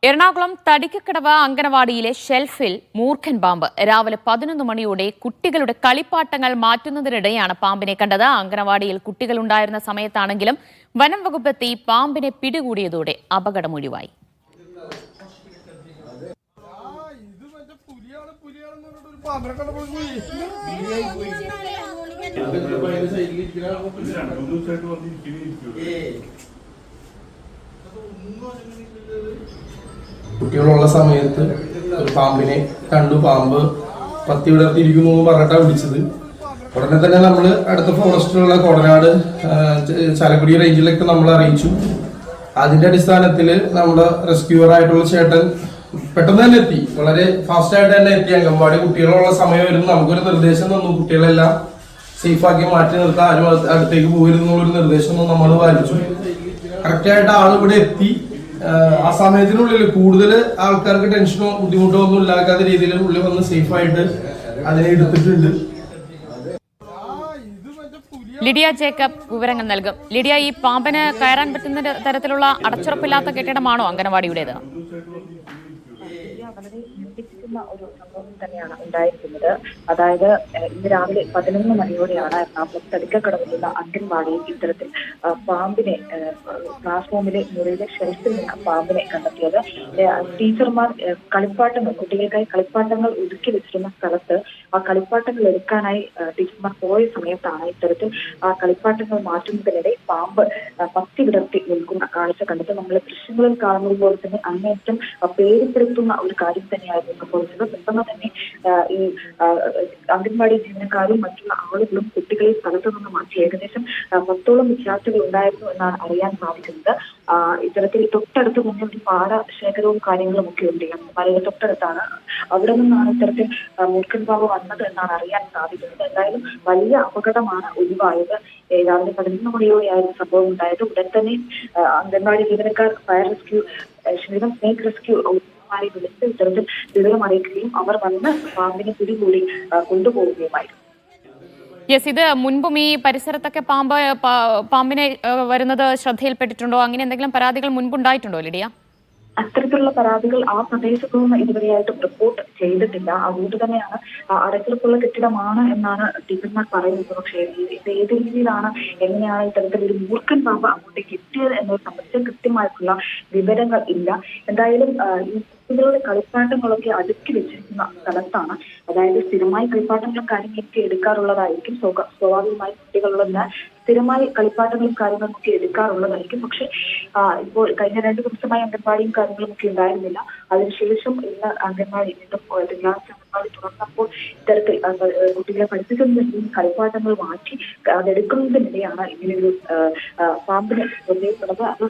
എറണാകുളം തടിക്കക്കടവ് അങ്കണവാടിയിലെ ഷെൽഫിൽ മൂർഖൻ പാമ്പ്. രാവിലെ 11 മണിയോടെ കുട്ടികളുടെ കളിപ്പാട്ടങ്ങൾ മാറ്റുന്നതിനിടെയാണ് പാമ്പിനെ കണ്ടത്. അങ്കണവാടിയിൽ കുട്ടികളുണ്ടായിരുന്ന സമയത്താണെങ്കിലും വനം വകുപ്പ് എത്തി പാമ്പിനെ പിടികൂടിയതോടെ അപകടമൊഴിവായി. കുട്ടികളുള്ള സമയത്ത് ഒരു പാമ്പിനെ കണ്ടു. പാമ്പ് പത്തി വിടർത്തിയിരിക്കുന്നു പറഞ്ഞിട്ടാണ് വിളിച്ചത്. ഉടനെ തന്നെ നമ്മൾ അടുത്ത ഫോറസ്റ്റിലുള്ള കോടനാട് ചാലക്കുടി റേഞ്ചിലൊക്കെ നമ്മൾ അറിയിച്ചു. അതിന്റെ അടിസ്ഥാനത്തിൽ നമ്മുടെ റെസ്ക്യൂവർ ആയിട്ടുള്ള ചേട്ടൻ പെട്ടെന്ന് തന്നെ എത്തി, വളരെ ഫാസ്റ്റ് ആയിട്ട് തന്നെ എത്തി. അംഗൻവാടി കുട്ടികളുള്ള സമയം വരുന്നു. നമുക്കൊരു നിർദ്ദേശം തന്നു, കുട്ടികളെല്ലാം സേഫാക്കി മാറ്റി നിർത്താൻ, ആരും അടുത്തേക്ക് പോയിരുന്നുള്ളൊരു നിർദ്ദേശം നമ്മൾ പാലിച്ചു. കറക്റ്റായിട്ട് ആളിവിടെ എത്തി. ആ സമയത്തിനുള്ളിൽ കൂടുതൽ ആൾക്കാർക്ക് ടെൻഷനോ ബുദ്ധിമുട്ടോ ഒന്നും ഇല്ലാത്ത രീതിയിൽ ഉള്ളിൽ വന്ന് സേഫായിട്ട് അതിനെ എടുത്തിട്ടുണ്ട്. ലിഡിയ ജേക്കബ് വിവരങ്ങൾ നൽകും. ലിഡിയ, ഈ പാമ്പിന് കയറാൻ പറ്റുന്ന തരത്തിലുള്ള അടച്ചുറപ്പില്ലാത്ത കെട്ടിടമാണോ അംഗനവാടിയുടേത്? വളരെ ഞെട്ടിപ്പിക്കുന്ന ഒരു സംഭവം തന്നെയാണ് ഉണ്ടായിരിക്കുന്നത്. അതായത് ഇന്ന് രാവിലെ 11 മണിയോടെയാണ് എറണാകുളം തടിക്കക്കടവിലുള്ള അംഗൻവാടിയിൽ ഇത്തരത്തിൽ പാമ്പിനെ, ക്ലാസ് റൂമിലെ മുറിയിലെ ഷെൽഫിൽ നിന്ന് പാമ്പിനെ കണ്ടെത്തിയത്. ടീച്ചർമാർ കളിപ്പാട്ടങ്ങൾ, കുട്ടികൾക്കായി കളിപ്പാട്ടങ്ങൾ ഒതുക്കി വെച്ചിരുന്ന സ്ഥലത്ത് ആ കളിപ്പാട്ടങ്ങൾ എടുക്കാനായി ടീച്ചർമാർ പോയ സമയത്താണ് ഇത്തരത്തിൽ ആ കളിപ്പാട്ടങ്ങൾ മാറ്റുന്നതിനിടെ പാമ്പ് പത്തി വിടർത്തി നിൽക്കുന്ന കാഴ്ച കണ്ടത്. നമ്മൾ ദൃശ്യങ്ങളിൽ കാണുന്നത് പോലെ തന്നെ അങ്ങേയറ്റം പേടിപ്പെടുത്തുന്ന ഒരു കാര്യം തന്നെയായിരുന്നു സംഭവിച്ചത്. പെട്ടെന്ന് തന്നെ ഈ അംഗൻവാടി ജീവനക്കാരും മറ്റുള്ള ആളുകളും കുട്ടികളെ സ്ഥലത്തു നിന്ന് മാറ്റി. ഏകദേശം 10ഓളം വിദ്യാർത്ഥികൾ ഉണ്ടായിരുന്നു എന്നാണ് അറിയാൻ സാധിക്കുന്നത്. ഇത്തരത്തിൽ തൊട്ടടുത്ത് തന്നെ ഒരു പാടശേഖരവും കാര്യങ്ങളും ഒക്കെ ഉണ്ട്. മലയുടെ തൊട്ടടുത്താണ്. അവിടെ നിന്നാണ് ഇത്തരത്തിൽ മൂർഖൻ പാമ്പ് വന്നത് എന്നാണ് അറിയാൻ സാധിക്കുന്നത്. എന്തായാലും വലിയ അപകടമാണ് ഒഴിവായത്. രാവിലെ 11 മണിയോടെയായിരുന്നു സംഭവം ഉണ്ടായത്. ഉടൻ തന്നെ അംഗൻവാടി ജീവനക്കാർ ഫയർ റെസ്ക്യൂ, സ്നേക് റെസ്ക്യൂ വിളിച്ച് ഇത്തരത്തിൽ വിവരം അറിയിക്കുകയും അവർ വന്ന് പാമ്പിനെ പിടികൂടി കൊണ്ടുപോവുകയുമായിരുന്നു. യെസ്, ഇത് മുൻപും ഈ പരിസരത്തൊക്കെ പാമ്പിനെ വരുന്നത് ശ്രദ്ധയിൽപ്പെട്ടിട്ടുണ്ടോ? അങ്ങനെ എന്തെങ്കിലും പരാതികൾ മുൻപുണ്ടായിട്ടുണ്ടോ ലിഡിയ? അത്തരത്തിലുള്ള പരാതികൾ ആ പ്രദേശത്തു നിന്ന് ഇതുവരെയായിട്ടും റിപ്പോർട്ട് ചെയ്തിട്ടില്ല. അതുകൊണ്ട് തന്നെയാണ് അടച്ചുറപ്പുള്ള കെട്ടിടമാണ് എന്നാണ് ടീച്ചർമാർ പറയുന്നത്. പക്ഷേ ഇത് ഏത് രീതിയിലാണ്, എങ്ങനെയാണ് ഇത്തരത്തിൽ ഒരു മൂർഖൻ പാമ്പ് അങ്ങോട്ടേക്ക് എത്തിയത് എന്നത് സംബന്ധിച്ച് കൃത്യമായിട്ടുള്ള വിവരങ്ങൾ ഇല്ല. എന്തായാലും ഈ കുട്ടികളുടെ കളിപ്പാട്ടങ്ങളൊക്കെ അടുക്കി വെച്ചിരിക്കുന്ന സ്ഥലത്താണ്. അതായത് സ്ഥിരമായി കളിപ്പാട്ടങ്ങളും കാര്യങ്ങളൊക്കെ എടുക്കാറുള്ളതായിരിക്കും. സ്വാഭാവികമായി കുട്ടികളുള്ള സ്ഥിരമായി കളിപ്പാട്ടങ്ങളും കാര്യങ്ങളൊക്കെ എടുക്കാറുള്ളതായിരിക്കും. പക്ഷെ ഇപ്പോൾ കഴിഞ്ഞ 2 ദിവസമായി അംഗൻവാടിയും കാര്യങ്ങളും ഒക്കെ ഉണ്ടായിരുന്നില്ല. അതിനുശേഷം ഇന്ന് അംഗൻവാടി തിങ്കളാഴ്ച അംഗൻവാടി തുറന്നപ്പോൾ ഇത്തരത്തിൽ കുട്ടികളെ പഠിപ്പിക്കുന്നതിനും കളിപ്പാട്ടങ്ങൾ മാറ്റി അതെടുക്കുന്നതിനിടെയാണ് ഇങ്ങനെയൊരു പാമ്പിനെ ശ്രദ്ധയിൽപ്പെടുന്നത്. അത്